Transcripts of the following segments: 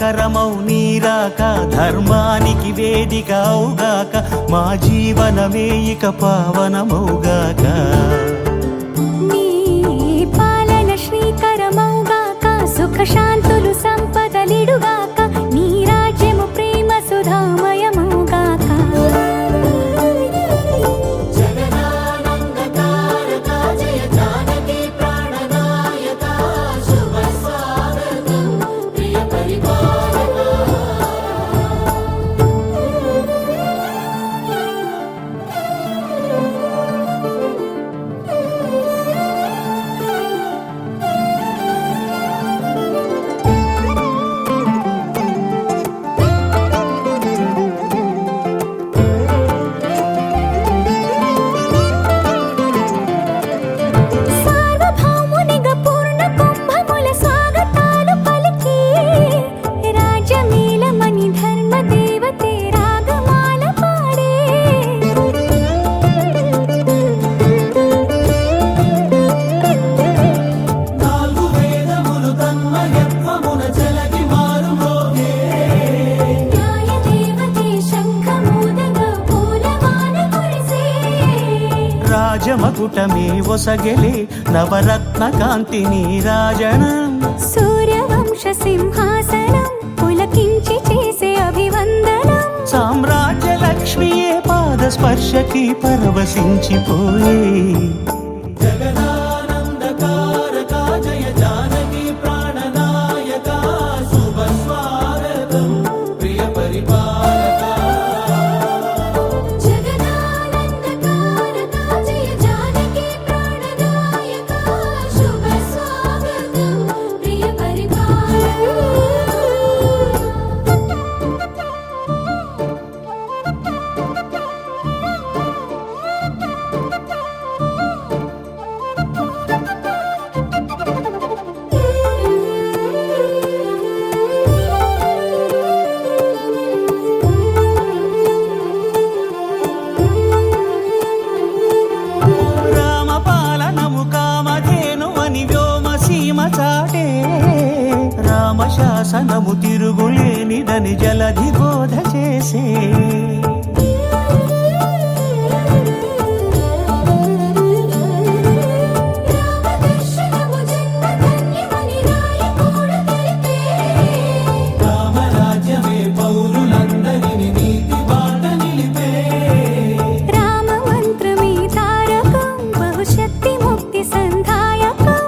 మంగళకరమౌ నీరాక ధర్మానికి వేదిక అవుగాక మా జీవనమే ఇక పావనమౌగాక నీ పాలన శ్రీకరమౌగాక సుఖ శాంతులు సంపదలిడుగాక నీ రాజ్యము ప్రేమ సుధామయమౌగాక రాజమకుటమే ఒసగెలే నవరత్న కాంతి నీరాజనం సూర్యవంశ సింహాసనం పులకించి చేసే అభివందనం సామ్రాజ్య లక్ష్మియే పాద స్పర్శకి పరవశించిపోయే జగదానందకారక జయ జానకి ప్రాణనాయక శుభ స్వాగతం ప్రియ పరిపాలక రామశాసనము తిరుగులేనిదని జలధి బోధ చేసే రామరాజ్యమే పౌరులందరిని నీతి బాట నిలిపే రామ మంత్రమే తారకం బహుశక్తి ముక్తి సంధాయకం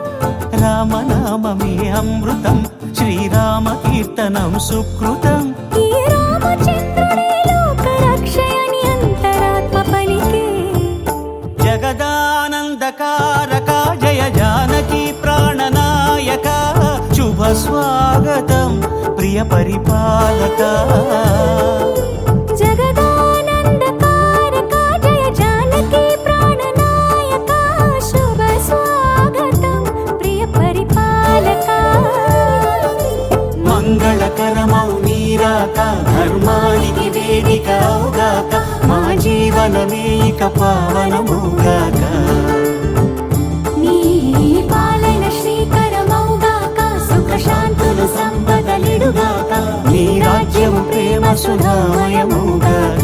రామనామమే అమృతం శ్రీరామ కీర్తనం సుకృతం ఈ రామచంద్రుడే లోక రక్షయని అంతరాత్మ పలికే జగదానందకారక జయ జానకి ప్రాణనాయక శుభ స్వాగతం ప్రియ పరిపాలక జగదానందకారక జయ జానకి ప్రాణనాయక శుభ స్వాగతం ప్రియ పరిపాలక మంగళకరమౌ నీరాక ధర్మానికి వేదిక అవుగాక మా జీవనమే ఇక పావనమౌగాక నీ పాలన శ్రీకరమౌగాక సుఖ శాంతులు సంపదలిడుగాక నీ రాజ్యము ప్రేమ సుధామయమౌగాక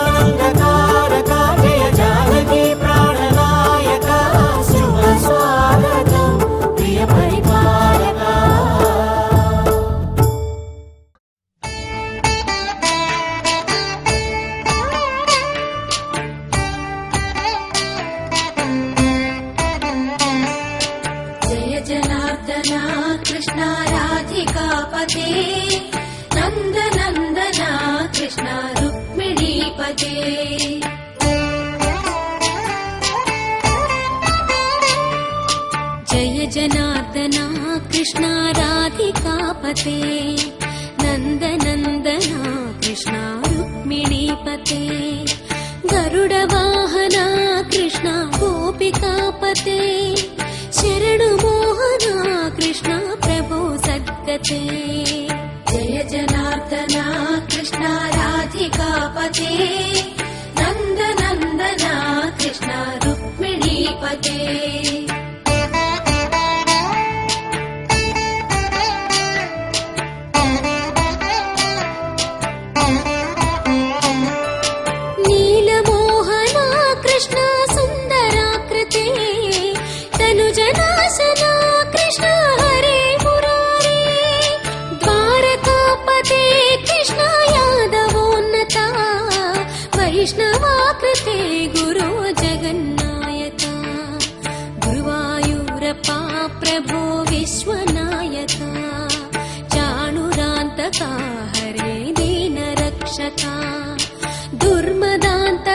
జగదానందకారక జయ జానకి ప్రాణనాయక శుభ స్వాగతం ప్రియ పరిపాలక జయ జనార్దన కృష్ణ రాధికాపతే నందనందన కృష్ణ రుక్మిణీపతే జయ జనార్దన కృష్ణ రాధికాపతే నందనందన కృష్ణ రుక్మిణీపతే గరుడ వాహన కృష్ణ గోపికాపతే శరణు మోహన కృష్ణ ప్రభో సద్గతే జయ జనార్దన కృష్ణ రాధికాపతే నందనందన కృష్ణ రుక్మిణీపతే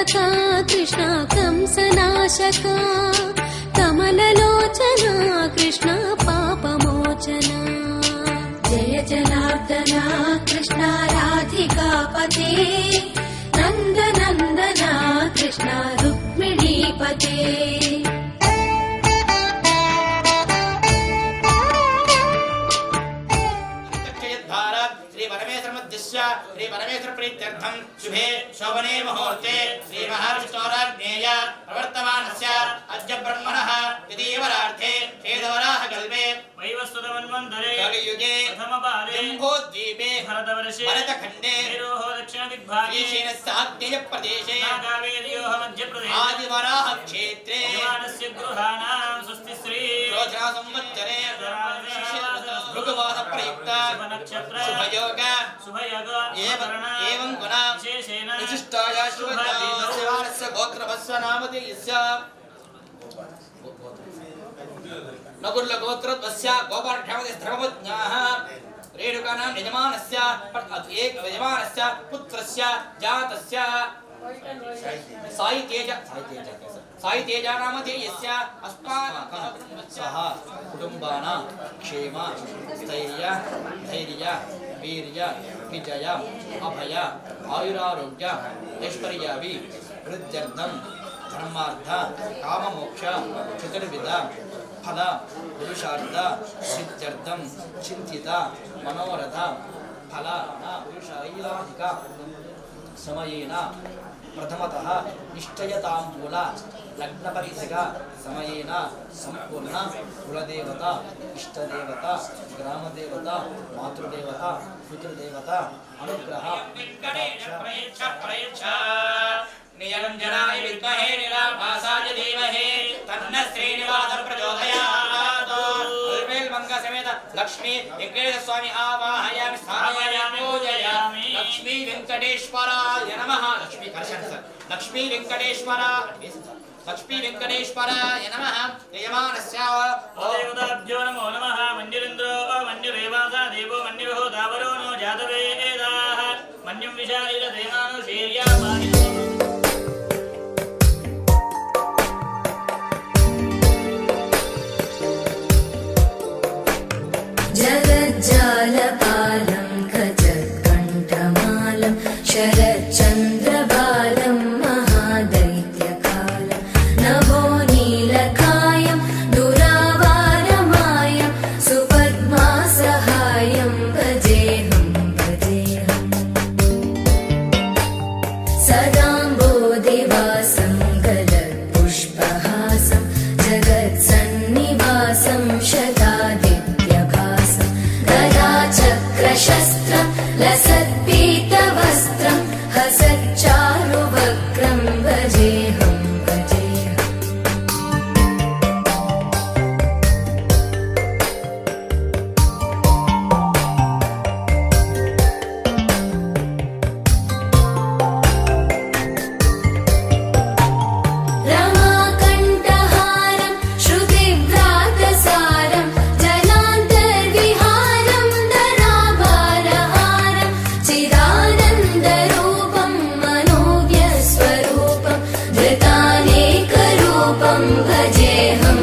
తారకా కృష్ణ కంసనాశకా కమలలోచనా కృష్ణ పాపమోచనా జయ జనార్దనా కృష్ణ రాధికాపతే నందనందనా కృష్ణ రుక్మిణీపతే श्री परमेश्वर प्रीत्यर्थम शुभे शोभने मुहूर्ते श्री महाविष्णोराज्ञेय प्रवर्तमानस्य अद्य ब्रह्मणः यदीवरार्थे श्रीधवराह कल्पे वैवस्वतमन्वन्तरे कलियुगे प्रथमपादे जम्बोद्वीपे भरतवर्षे भरतखण्डे मेरोः दक्षिणदिग्भागे ईशानस्याग्नेय प्रदेशे नागावेर्योः मध्यप्रदेशे आदिवराह क्षेत्रे यजमानस्य गृहाणां स्वस्ति श्री रोचना संवत्सरे भृगुवाद प्रयुक्त शुभनक्षत्र शुभयोग एवं गुणा विशेषेण विशिष्टाया शुभस्य गोत्रवस्य नामधेयस्य नकुल गोत्रवस्य गोपाढ्यावदे धर्मज्ञाः रेणुकानां यजमानस्य एक यजमानस्य पुत्रस्य जातस्य साई तेज नामधेयस्य अस्माकं कुटुम्बानां क्षेम स्थैर्य धैर्य वीर्य विजय अभय आयुरारोग्य ऐश्वर्याभि वृद्ध्यर्थं धर्मार्थ काममोक्ष चतुर्विध फल पुरुषार्थ सिद्ध्यर्थं चिंतित मनोरथ फल पुरुषाधिक समयेन प्रथमतः निश्चयतांबूल लग्नपरिसग समयेन संपूर्ण कुलदेवता इष्टदेवता ग्रामदेवता मातृदेवता पितृदेवता अनुग्रह निरंजनाय विद्महे निराभासाय धीमहि तन्नः श्रीनिवासः प्रचोदयात् मंग समेत लक्ष्मी वेंकटेश्वर स्वामी आवाहयामि स्थापयामि पूजयामि लक्ष्मी वेंकटेश्वराय नमः लक्ष्मी कर्षण सर लक्ष्मी वेंकटेश्वराय नमः यजमानस्य देवताभ्यो नमो नमः मन्दिरेन्द्रो मन्दिरेवासा देवो मन्दिरो दावरो नो जातवेदाः मन्यं विशालित देवानो शीर्या जगज्जालपालं खचत्कण्ठमालं शरच्चन्द्रबालं महादैत्यकालं नभो नीलकायं दुरावारमायं सुपद्मासहायं भजेऽहं सदाम्बोधिवासं गलत्पुष्पहासं जगत्सन्निवासं शतादित्यभासं गदाचक्रशस्त्रं लसत्पीतवस्त्रं हसच्चारुवक्त्रं भजेऽहं रमाकण्ठहारं श्रुतिभ्रातसारं जलान्तर्विहारं धराभारहारं चिदानन्दरूपं मनोव्यस्वरूपं धृतानेकरूपं भजेऽहं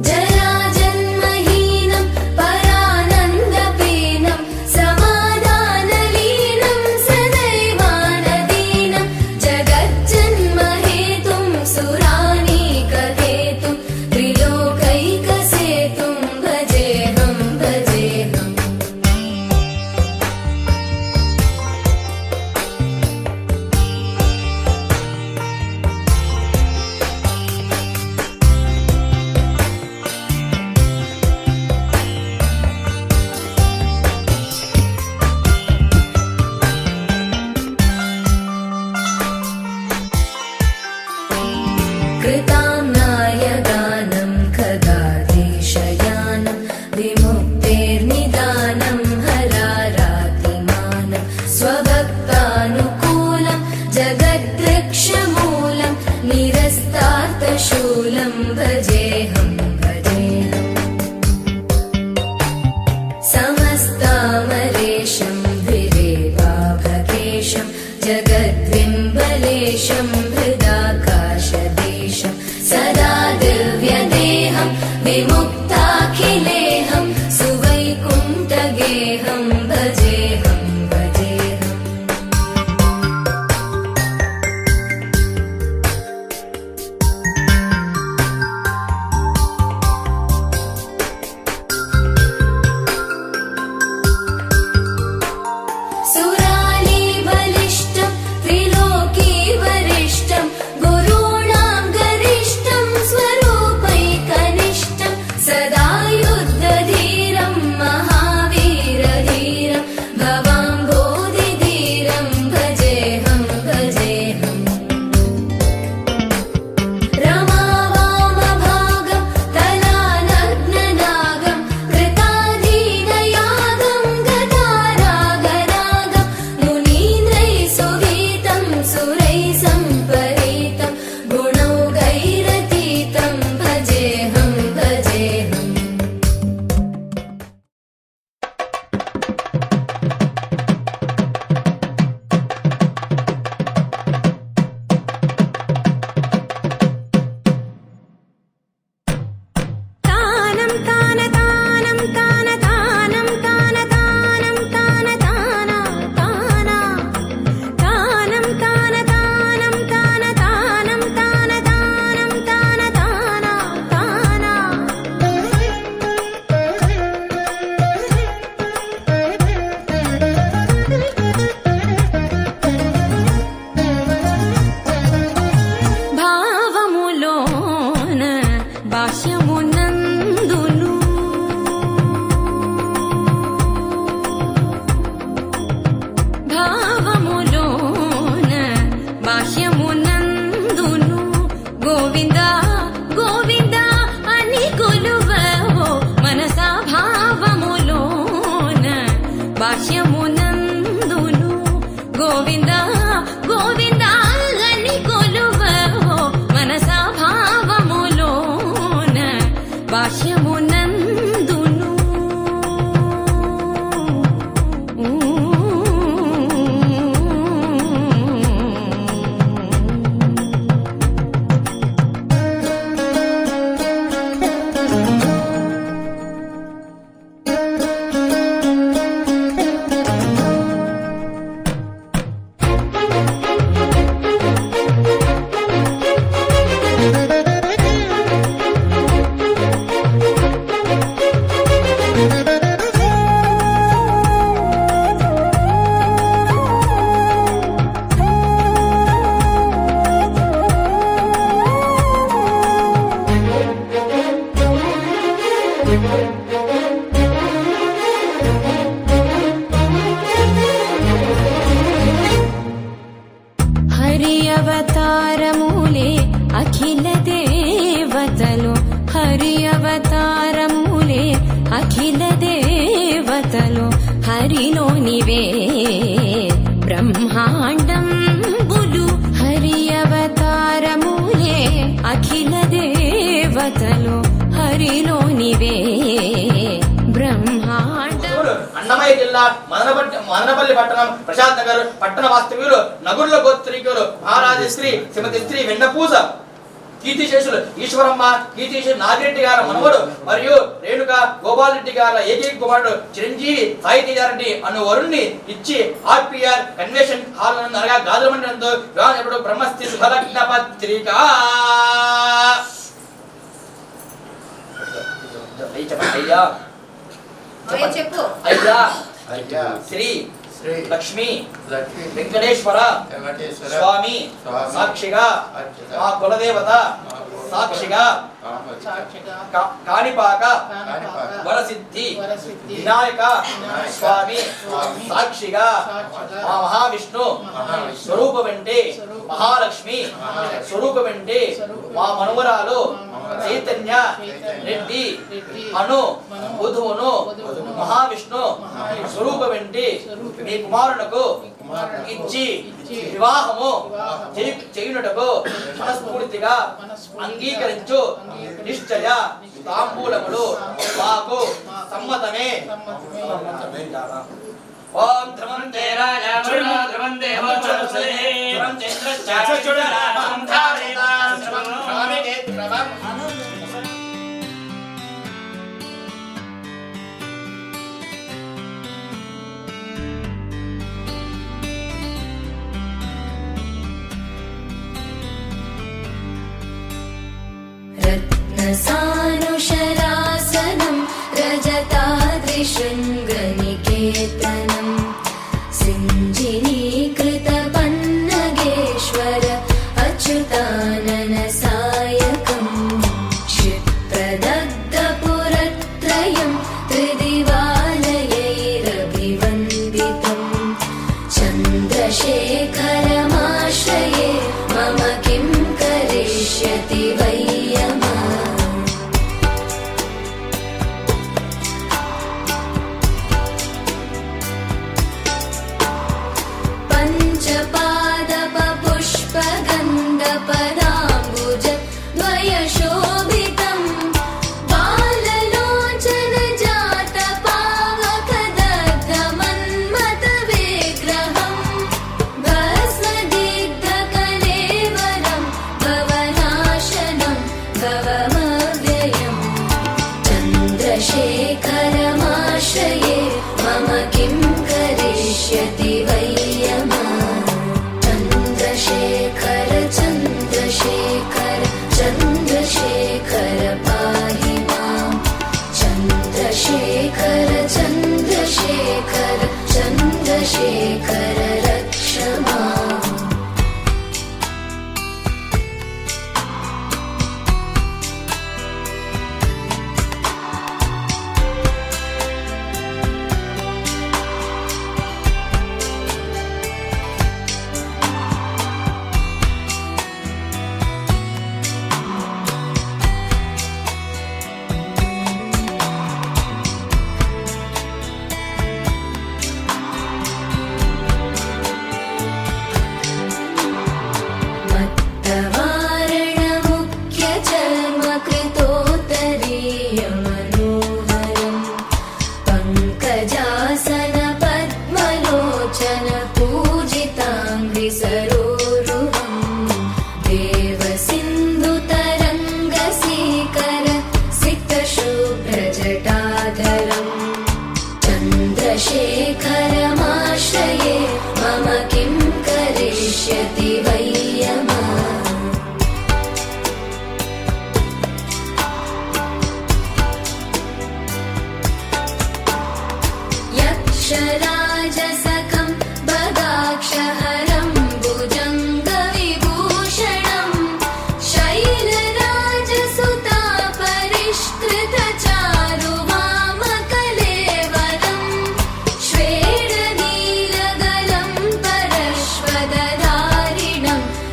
जराजन्महीनं परानन्दपीनं समाधानलीनं सदैवानदीनं जगज्जन्महेतुं सुरानीकहेतुं त्रिलोकैकसेतुं भजेऽहं कृताम्नायगानं खगाधीशयानं विमुक्तेर्निदानं हरारातिमानं स्वभक्तानुकूलं जगद्वृक्षमूलं निरस्तार्थशूलं भजेऽहं समस्तामरेशं धिरेवाभकेशं बिम्बलेशं हृदाकाशदेशं सदा दिव्यदेहं विमुक्ताखिलेहं सुवैकुण्ठगेहं भजेऽहं भजेऽहम् सुराली बलिष्ठं त्रिलोकी वरिष्ठं गुरूणां गरिष्ठं स्वरूपैकनिष्ठं सदा युद्धधीरं महावीरधीरं भवाम्भोधिधीरं भजेऽहं भजेऽहम् रमावामभागं तलानग्ननागं कृताधीनयागं गतारागरागं मुनीन्द्रैः सुगीतं सुरैः सम्परीतं गुणौघैरतीतं भजेऽहं भजेऽहम् तानं तान तानं तान तानं तान तानं तान ताना ताना तानं तान तानं तान तानं तान तानं तान ताना ताना భావములోన భాష్యమునందును భావములోన భాష్యమునందును గోవింద గోవింద అని కొలువవో మనసా భావములోన భాష్యమునందును గోవింద గోవింద అని కొలువవో మనసా భావములోన భాష్యమునందును హరి అవతారములే అఖిల దేవతలు హరి అవతారములే అఖిల దేవతలు హరిలోనివే బ్రహ్మాండంబులు హరి అవతారములే అఖిల దేవతలు హరిలోనివే బ్రహ్మాండం అన్నమయ్య జిల్లా మదనపల్లి పట్టణం ప్రశాంత్ నగర్ పట్టణ వాస్తవ్యులు నగుర్ల గోత్రికులు ఆరాధ్య శ్రీ శ్రీమతి శ్రీ వెన్నపూస కీర్తిశేషులు ఈశ్వరమ్మ కీర్తిశేషులు నాగిరెడ్డి గారి మనవడు మరియు రేణుక గోపాల్ రెడ్డి గారి ఏకైక కుమారుడు చిరంజీవి సాహితీయారెడ్డి అను వరుణ్ణి ఇచ్చి ఆర్పిఆర్ కన్వెన్షన్ హాల్ అనగా గాజుల మండలంతో వివాహం బ్రహ్మస్థి శుభలగ్న పత్రిక అయ్యా చెప్పు అయ్యా అయ్యా శ్రీ శ్రీ లక్ష్మీ లక్ష్మీ వెంకటేశ్వర వెంకటేశ్వర స్వామి స్వామి సాక్షిగా సాక్షిగా మా కులదేవత సాక్షిగా కాణిపాక వరసిద్ధి వినాయక స్వామి సాక్షిగా మా మహావిష్ణు స్వరూపమంటే మహాలక్ష్మి స్వరూపమంటే మా మనుమరాలు చైతన్య రెడ్డి అను వధువును మహావిష్ణు స్వరూపమంటే మీ కుమారునకు ఇచ్చి వివాహము చేయుటకు మనస్ఫూర్తిగా అంగీకరించు నిశ్చయ తాంబూలములు మాకు సమ్మతమే ఓం ధ్రువంతే రాజా వరుణో ధ్రువంతే వరుణోదయే ధ్రువంతే ఇంద్రశ్చాచురాం ధారయతాం ధ్రువం భావినే ధ్రువం रत्नसानुशरासनं रजताद्रिशृङ्गनिकेतनं सिञ्जिनीकृतपन्नगेश्वर अच्युताननसायकं क्षिप्रदग्धपुरत्रयं त्रिदिवालयैरभिवन्दितं चन्द्रशेखरमाश्रये मम किं करिष्यति वै पदाम्बुज द्वयशोभितं बाललोचन जात पावकदग्धमन्मथविग्रहं भस्मदिग्धकलेवरं भवनाशनं भवमव्ययं चन्द्रशेखरमाश्रये मम किं करिष्यति वै चन्द्रशेखर चन्द्रशेखर पाहि मां चन्द्रशेखर चन्द्रशेखर चन्द्रशेखर रक्ष माम् चन्द्रशेखरमाश्रये मम किं करिष्यति वै यक्षराजसखं बदाक्षहरं भुजङ्गविभूषणं शैलराजसुतापरिष्कृतचारुवामकलेवरं श्वेतनीलगलं परश्वदधारिणं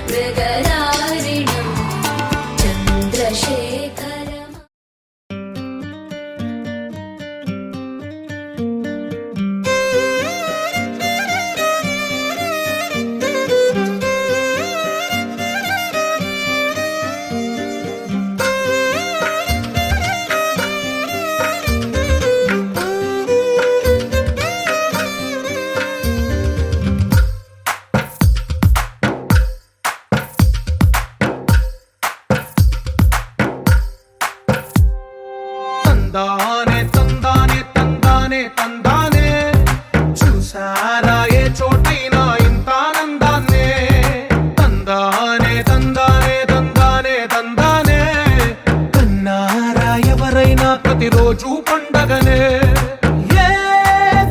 मृगधारिणं चन्द्रशेखरम् తందానే తందానే తందానే తందానే చూసారా ఏ చోటైనా ఇంత ఆనందాన్నే తందానే తందానే తందానే తందానే కన్నారా ఎవరైనా ప్రతిరోజు పండగనే ఏ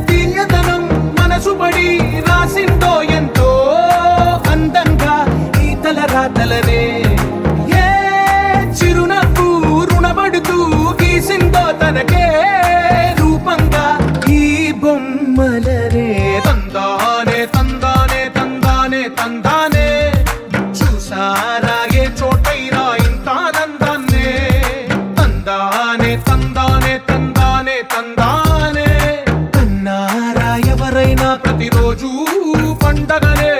తీయదనం మనసు పడి రాసిందో ఎంతో అందంగా ఈ తలరాతలనే ఏ చిరునవ్వు రుణపడుతూ గీసిందో తనకే రూపంగా ఈ బొమ్మలనే తందానే తందానే తందానే తందానే చూసారా ఏ చోటైనా ఇంత ఆనందాన్నే తందానే తందానే తందానే తందానే కన్నారా ఎవరైనా ప్రతిరోజు పండగనే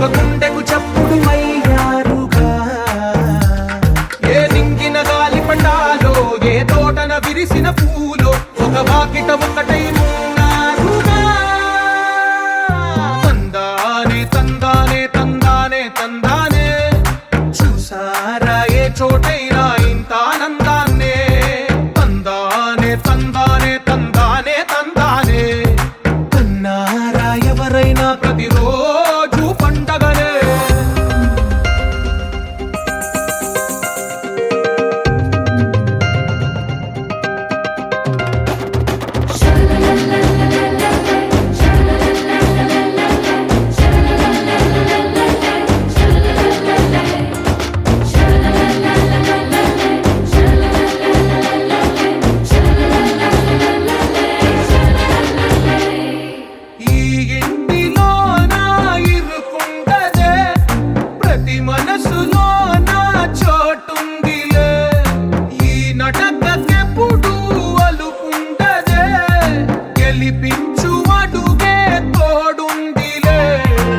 ఒక గుండెకు చప్పుడు అయ్యారుగా. ఏ నింగిన గాలి పటాలో ఏ తోటన విరిసిన పూలో ఒక వాకిట ఒకటై ఉన్నారుగా. తందానే తందానే తందానే తందానే చూసారా ఏ చోటైనా ఇంత ఆనందాన్నే. తందానే తందానే తందానే తందానే కన్నారా ఎవరైనా ప్రతిరోజు పండగనే. ఈ ఇంటిలోన ఇరుకుండదే ప్రతి మనసులోన చోటుందిలే. ఈ నటకెప్పుడు అలుకుండదే గెలిపించు అడుగే తోడుందిలే.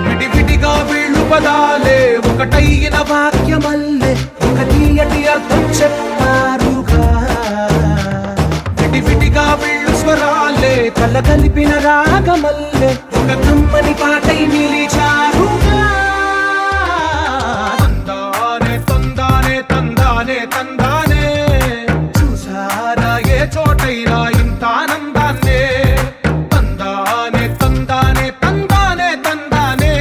విడివిడిగా వీళ్ళు పదాలే ఒకటైన వాక్యమల్లే ఒక తీయటి అర్థం చెప్పారుగా. విడివిడిగా వీళ్ళు స్వరాలే కల కలిపిన రాగమల్లే ఒక కమ్మని పాటై నిలిచారుగా. తందానే తందానే తందానే తందానే చూసారా ఏ చోటైనా ఇంత ఆనందాన్నే. తందానే తందానే తందానే తందానే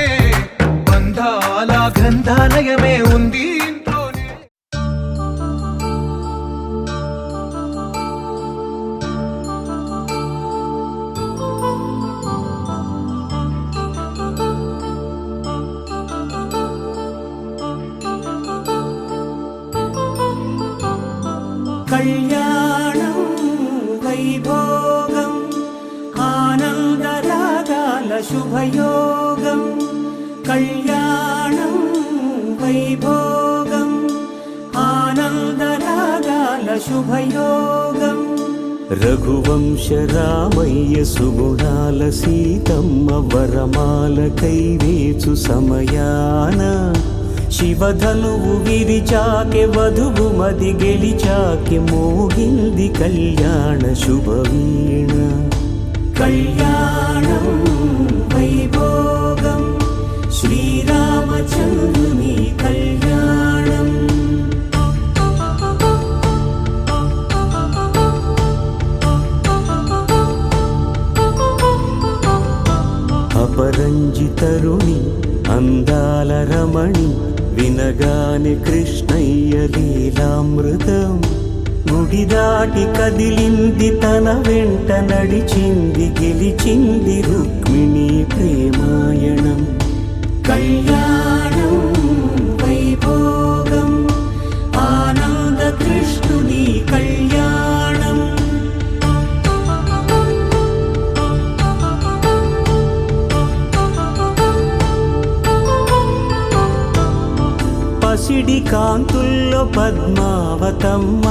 బంధాల గ్రంథాలయమే ఉంది ఇంట్లోనే. కళ్యాణం వైభోగం ఆనందరాగాల శుభయోగం. కళ్యాణం వైభోగం ఆనందరాగాల శుభయోగం. రఘువంశ రామయ్య సుగుణాల సీతమ్మ వరమాల కైవేచు సమయాన శివధనువు విరిచాకె వధువు మది గెలిచాకె మోగింది కళ్యాణ శుభవీణ. కళ్యాణం వైభోగం శ్రీరామచంద్రుని కళ్యాణం. అపరంజి తరుణి అందాల రమణి వినగానే కృష్ణయ్య లీలామృతం. గుడి దాటి కదిలింది తన వెంట నడిచింది గెలిచింది రుక్మిణి ప్రేమాయణం. కళ్యాణం వైభోగం ఆనంద కృష్ణుని కళ్యాణం. పసిడి కాంతుల్లో పద్మావతమ్మ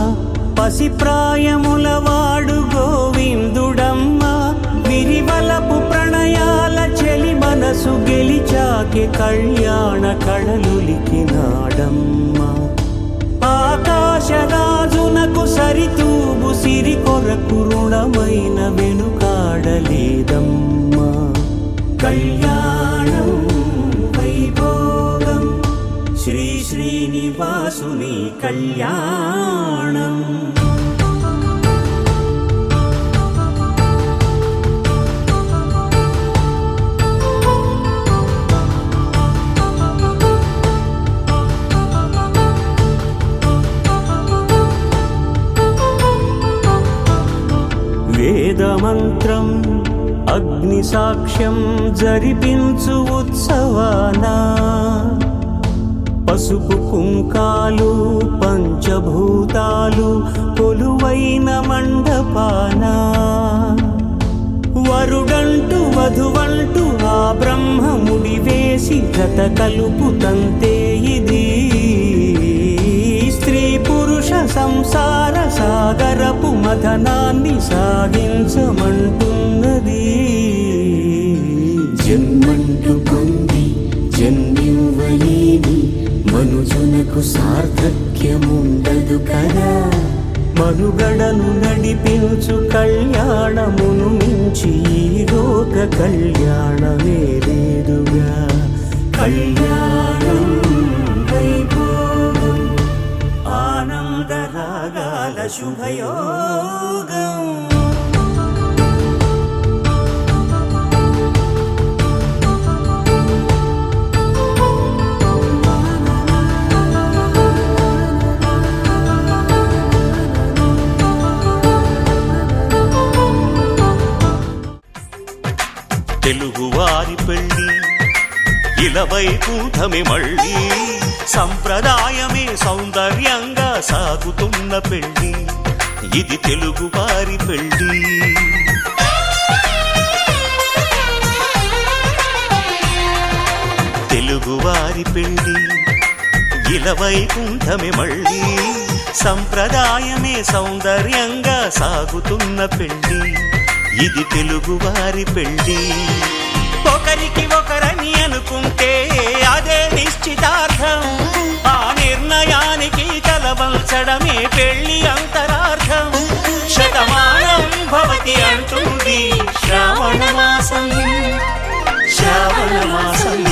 పసి ప్రాయముల వాడు గోవిందుడమ్మ. విరివలపు ప్రణయాల చెలి మనసు గెలిచాకె కళ్యాణ కళలులికినాడమ్మ. ఆకాశరాజునకు సరితూగు సిరి కొరకు రుణమైన వెనుకాడలేదమ్మా. కళ్యాణం వైభోగం శ్రీ శ్రీనివాసుని కళ్యాణం. వేదమంత్రం అగ్ని సాక్ష్యం జరిపించు ఉత్సవానా. పసుపు కుంకాలు పంచభూతాలు కొలువైన మండపాన. వరుడంటూ వధువంటూ ఆ బ్రహ్మముడి వేసి జత కలుపుతంతే ఇది. స్త్రీ పురుష సంసార సాగరపు మథనాన్ని సాగించమంటున్నది. జన్మంటూ పొంది జన్మి మనకు సార్థక్యముండదు కదా. మనుగడను నడిపించు కళ్యాణమును మించి ఈ లోక కళ్యాణమే లేదుగా. కళ్యాణం వైభోగం ఆనందరాగాల శుభయోగం. తెలుగువారి పెళ్ళి ఇలవైకుంఠమే మళ్ళీ, సంప్రదాయమే సౌందర్యంగా సాగుతున్న పెళ్ళి, ఇది తెలుగువారి పెళ్ళి. తెలుగువారి పెళ్ళి ఇలవైకుంఠమే మళ్ళీ, సంప్రదాయమే సౌందర్యంగా సాగుతున్న పెళ్ళి, ఇది తెలుగువారి పెళ్ళి. ఒకరికి ఒకరని అనుకుంటే అదే నిశ్చితార్థం, ఆ నిర్ణయానికి కలవంచడమే పెళ్లి అంతరార్థం. శతమానం భవతి అంటుంది శ్రావణ మాసం, శ్రావణ మాసం,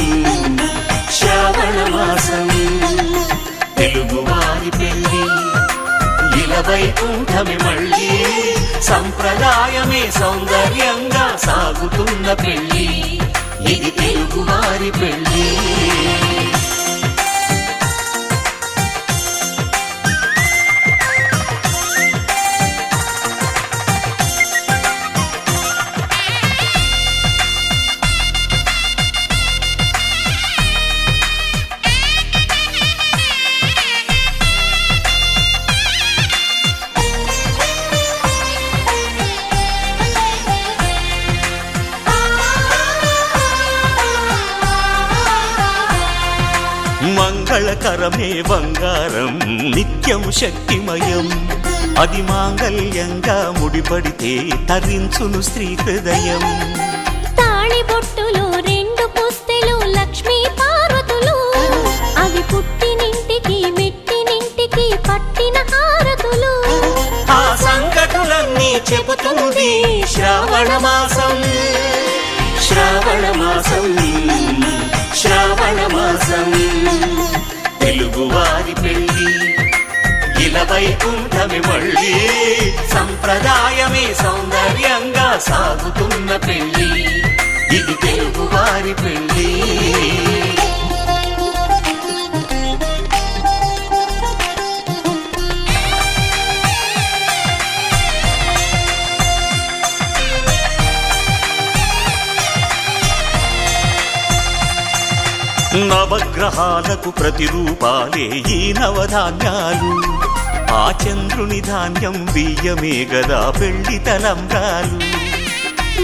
శ్రావణ మాసం. తెలుగువారి పెళ్ళి ఇలవైకుంఠమే మళ్ళీ, సంప్రదాయమే సౌందర్యంగా సాగుతున్న పెళ్ళి, ఇది తెలుగువారి పెళ్ళి. మంగళకరమే బంగారం నిత్యం శక్తిమయం, అది మాంగళ్యంగా ముడిపడితే తరించును స్త్రీ హృదయం. తాళిబొట్టులు రెండు పుస్తెలు లక్ష్మీ పార్వతులు, అవి పుట్టినింటికి మెట్టినింటికి పట్టిన హారతులు. ఆ సంగతులన్నీ చెబుతుంది శ్రావణ మాసం, శ్రావణ మాసం, శ్రావణ మాసం. తెలుగువారి పెళ్ళి ఇలవైకుంఠమే మళ్ళీ, సంప్రదాయమే సౌందర్యంగా సాగుతున్న పెళ్ళి, ఇది తెలుగువారి పెళ్ళి. నవగ్రహాలకు ప్రతిరూపాలే ఈ నవధాన్యాలు, ఆ చంద్రుని ధాన్యం బియ్యమే గదా పెళ్లి తలంబ్రాలు.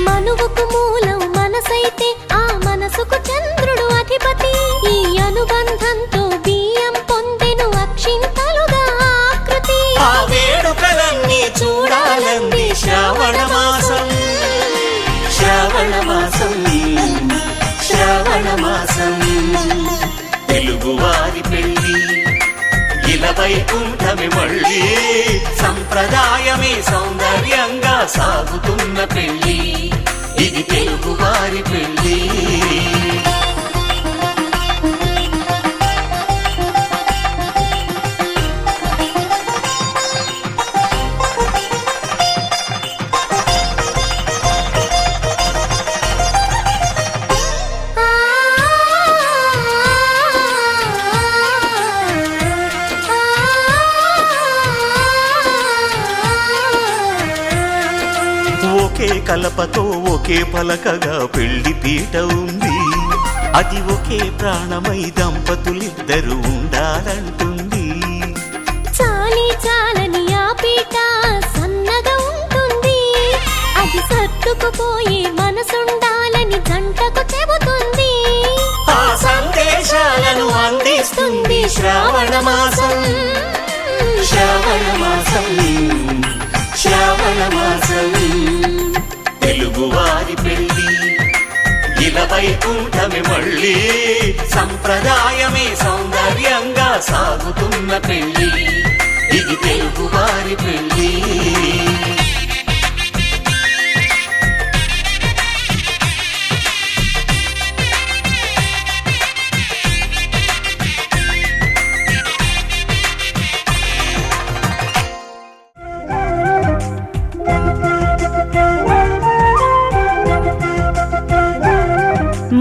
మనువుకు మూలం మనసైతే ఆ మనసుకు చంద్రుడు అధిపతి, ఈ అనుబంధంతో బియ్యం పొందెను అక్షింతలుగా ఆకృతి. ఆ వేడుకలన్నీ చూడాలంది శ్రావణ మాసం, శ్రావణ మాసం, శ్రావణ మాసం. తెలుగువారి పెళ్ళి ఇలవైకుంఠమే మళ్ళీ, సంప్రదాయమే సౌందర్యంగా సాగుతున్న పెళ్ళి, ఇది తెలుగువారి పెళ్ళి. ఒకే కలపతో ఒకే పలకగా పెళ్లి పీట ఉంది, అది ఒకే ప్రాణమై దంపతులిద్దరు ఉండాలంటుంది. చాలి చాలని ఆ పీట సన్నగా ఉంటుంది, అది సర్దుకుపోయే మనసుండాలని జంటకు చెబుతుంది. ఆ సందేశాలను అందిస్తుంది శ్రావణ మాసం, శ్రావణ మాసం, శ్రావణ మాసం. తెలుగువారి పెళ్ళి ఇలవైకుంఠమే మళ్ళీ, సంప్రదాయమే సౌందర్యంగా సాగుతున్న పెళ్లి ఇది తెలుగు వారి పెళ్లి.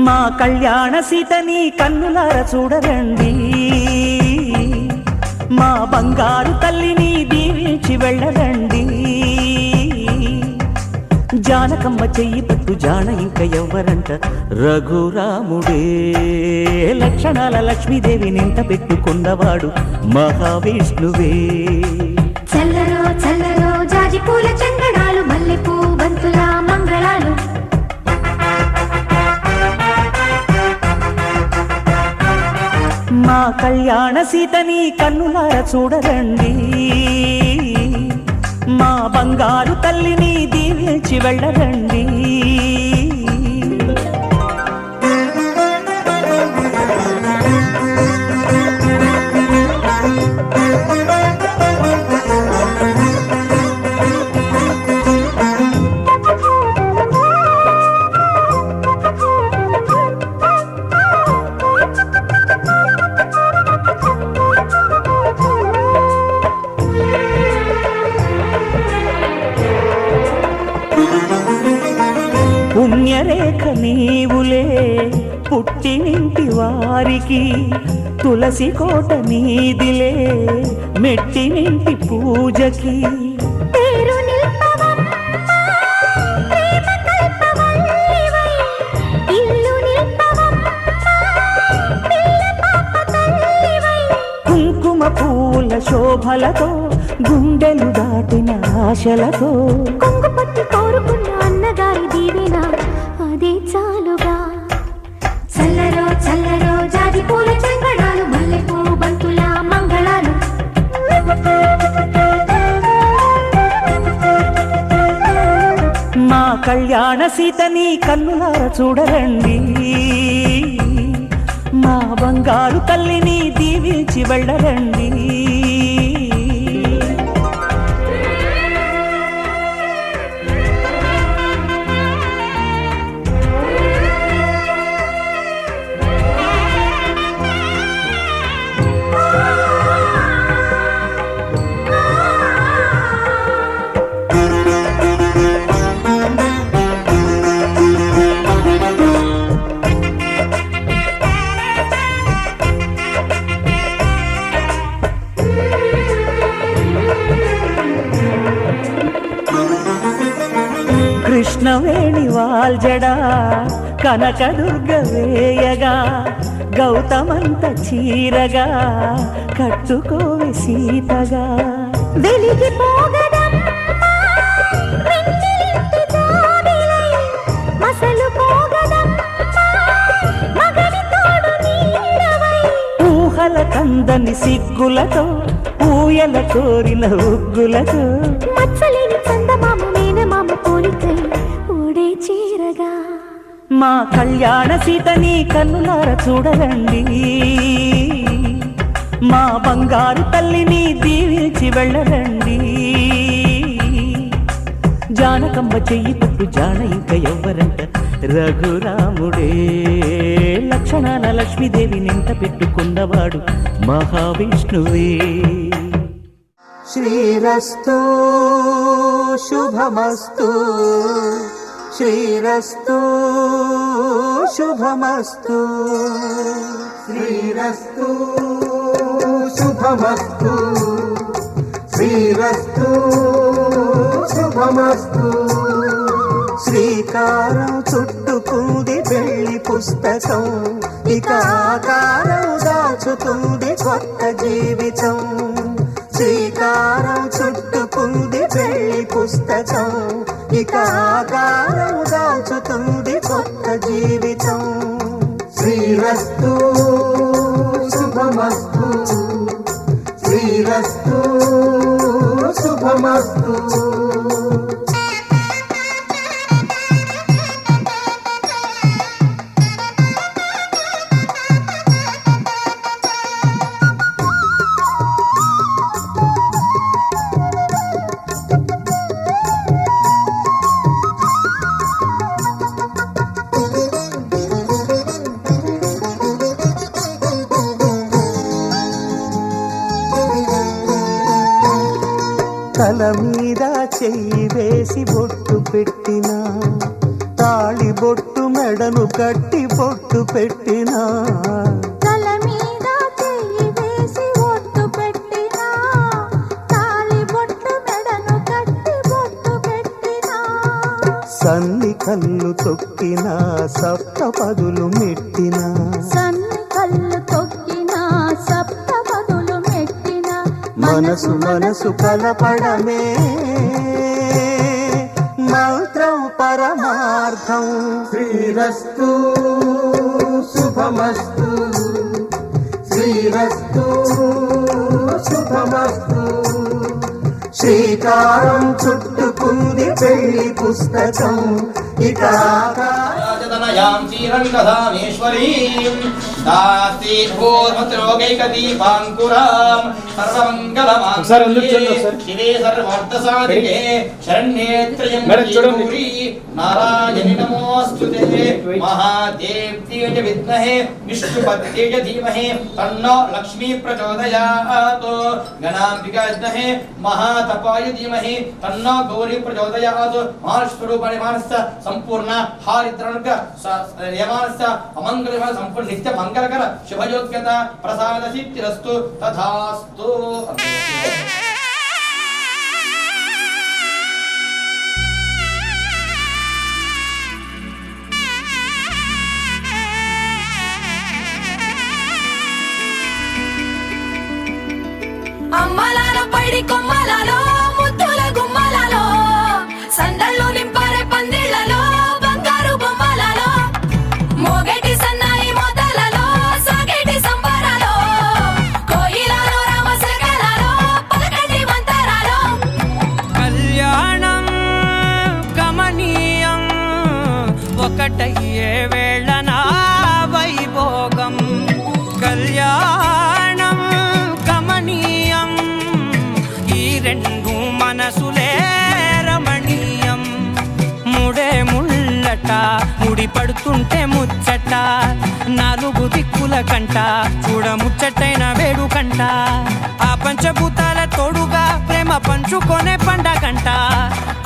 మా కళ్యాణ సీతని కన్నులార చూడరండి, మా బంగారు తల్లిని దీవించి వెళ్ళరండి. జానకమ్మ చెయ్యి పట్టు జాన ఇంక ఎవ్వరంట, రఘురాముడే లక్షణాల లక్ష్మీదేవి నింట పెట్టుకున్నవాడు మహావిష్ణువే. చల్లరో చల్లరో జాజి పూల చందనాలు, మల్లెపూ బంతుల మంగళాలు. మా కళ్యాణ సీతని కన్నులార చూడరండి, మా బంగారు తల్లిని దీవించి వెళ్ళరండి. పుణ్యరేఖ నీవులే పుట్టినింటి వారికి, తులసి కోట నీదిలే మెట్టినింటి పూజకి. పేరు నిల్పవమ్మ, ప్రేమ కల్పవల్లివై, ఇల్లు నిల్పవమ్మ, పిల్ల పాప తల్లివై. కుంకుమ పూల శోభలతో గుండెలు దాటిన ఆశలతో, కొంగు పట్టి కోరుకున్న అన్నగారి దీవెన అదే చాలుగా. చల్లరో చల్లరో జాజి పూల చంగడాలు, మల్లెపూ బంతుల మంగళాలు. మా కళ్యాణ సీతని కన్నులార చూడరండి, మా బంగారు తల్లిని దీవించి వెళ్ళరండి. కృష్ణవేణి వాల్జడా కనకదుర్గ వేయగా, గౌతమంత చీరగా కట్టుకోవి సీతగా. వెలిగిపోగదమ్మ, వెన్నెలింటి జాబిలై, మసలు పోగదమ్మ, మగని తోడు నీడవై. ఊహల కందని సిగ్గులతో ఊయల కోరిన ఉగ్గులతో, మచ్చలేని చందమామ మేనమామ పోలికై ఓడే చీరగా. మా కళ్యాణ సీతని కన్నులార చూడరండి, మా బంగారు తల్లిని దీవించి వెళ్ళరండి. జానకమ్మ చెయ్యి పట్టు జాన ఇంక ఎవ్వరంట, రఘురాముడే లక్షణాల లక్ష్మీదేవి నింట పెట్టుకున్నవాడు మహావిష్ణువే. శ్రీరస్తు శుభమస్తు, శ్రీరస్తు శుభమస్తు, శ్రీరస్తు శుభమస్తు, శ్రీరస్తు శుభమస్తు. శ్రీకారం చుట్టుకుంది పెళ్లి పుస్తకం, ఇక ఆకారం దాచుతుంది కొత్త జీవితం. శ్రీకారం చుట్టుకుంది పెళ్లి పుస్తకం, ఇక ఆకారం దాచుతుంది కొత్త జీవితం. శ్రీరస్తు శుభమస్తు, శ్రీరస్తు శుభమస్తు. తల మీద చెయ్యి వేసి బొట్టు పెట్టినా, తాళి బొట్టు మెడను కట్టి బొట్టు పెట్టినా, తల మీద చెయ్యి వేసి బొట్టు పెట్టినా, తాళి బొట్టు మెడను కట్టి బొట్టు పెట్టినా, సన్ని కళ్ళు తొక్కినా సప్త పదులు మెట్టినా, సన్ని కళ్ళు తొక్కినా సప్త పదులు మెట్టినా, మనసు మనసు కలపడమే మంత్రం పరమార్థం. శ్రీరస్తు శుభమస్తు, శ్రీరస్తు శుభమస్తు. శ్రీకారం చుట్టుకుంది పెళ్లి పుస్తకం, ఇక రాజతనయాం శ్రీరంగధామేశ్వరీం దాసి భూర్మత్రోగైకదీపాంకురాం సర్వమంగళమాంగళ్యే శివే సర్వార్థసాధికే శరణ్యే త్ర్యంబకే నారాయణి నమోస్తుతే. మహాదేవ్యేయ విద్మహే విష్ణుపత్యేయ ధీమహి తన్నో లక్ష్మీ ప్రచోదయాత్. గణాంబికా విద్మహే మహాతపాయ ధీమహి తన్నో గౌరీ ప్రచోదయాత్. మహాస్వరూపాణి మానస సంపూర్ణ హారిద్రనుక యమానస అమంగళ సంపూర్ణ నిత్య మంగళకర శుభయోగ్యత ప్రసాద సిద్ధిరస్తు తథాస్తు. అమ్మలాలో పైడి కొమ్మలలో ముద్దుల గుమ్మలలో సందళ్ళు నింపారే పందిళ్లలో బంగారు బొమ్మలలో మోగేటి సన్నాయి మోతలలో సాగేటి సంబరాలో కోయిలలో రామశకలలో పలకటి మంతరాలో. కళ్యాణం గమనీయం ఒకటయ్యే వేళ నా వైభోగం. కళ్యాణం గమనీయం ఈ రెండు మనసులే రమణీయం. ముడే ముళ్ళట ముడి పడుతుంటే ముచ్చట, నాలుగు దిక్కుల కంట చూడ ముచ్చటైన వేడుకంట. ఆ పంచభూతాల తోడుగా ప్రేమ పంచుకొనే పండగంట.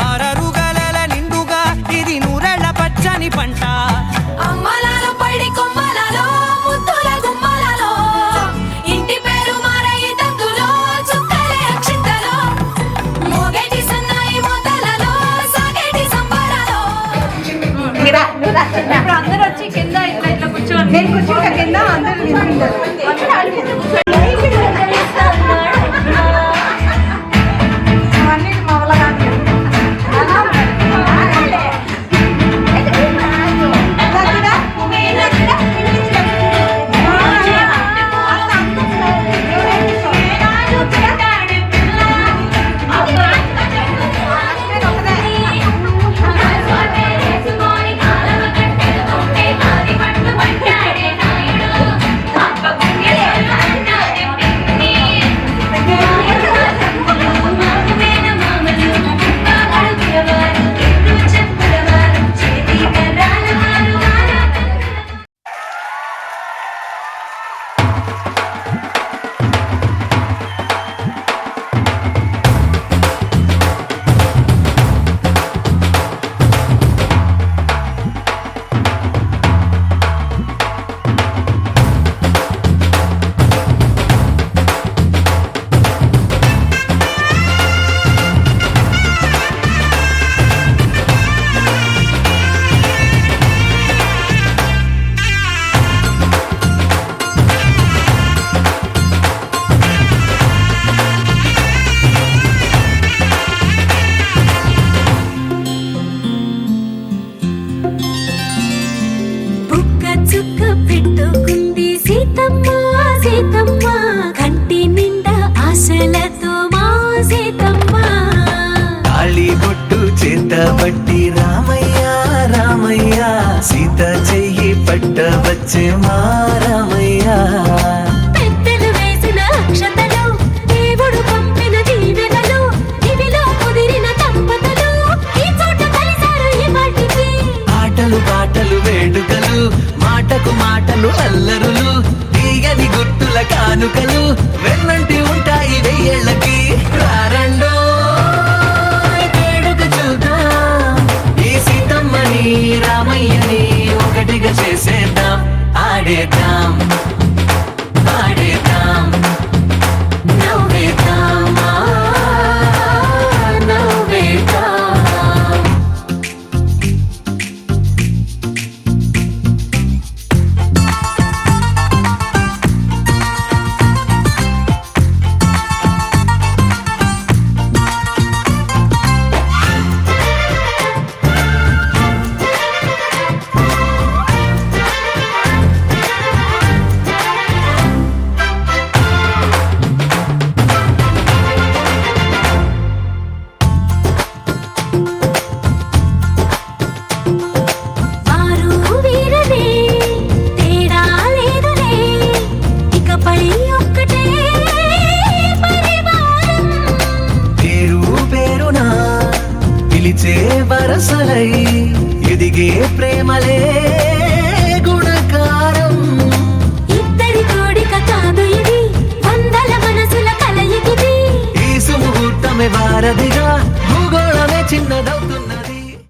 అరరుగల నిండుగా ఇది నూరెళ్ళ పచ్చని పంట. అమ్మలాలో పైడి కొమ్మలలో ముద్దుల గుమ్మలలో ఇంటి పేరు మారయి తందులో చుక్కలే అక్షింతలో మోగేటి సన్నాయి మోతలలో సాగేటి సంబరాలో. ఇప్పుడు అందరూ వచ్చి కింద ఇట్లా ఇట్లా కూర్చోండి. నేను కూర్చుంటా కింద, అందరూ పట్టబట్టి రామయ్య రామయ్య సీత చెయ్యి పట్టవచ్చే మా రామయ్య. పెద్దలు వేసిన అక్షతలు, దేవుడు పంపిన దీవెనలు, ఇవిలో కుదిరిన దంపతులు ఈ చోట కలిసారు ఈ పాటికి. ఆటలు పాటలు వేడుకలు, మాటకు మాటలు అల్లరులు, తీయని గుర్తుల కానుకలు వెన్నంటి ఉంటాయి వెయ్యేళ్ళకి. రారండో పాడేద్దాం నవ్వేద్దాం నవ్వేద్దాం వారు వీరలే తేడా లేదులే ఇకపై ఒక్కటే పరివారం పేరు పేరున పిలిచే వరసలై ఎదిగే ప్రేమలే గుణకారం ఇద్దరి కోడిక కాదు ఇది వందల మనసుల కలయికిది ఈ సుముహూర్తమే వారధిగా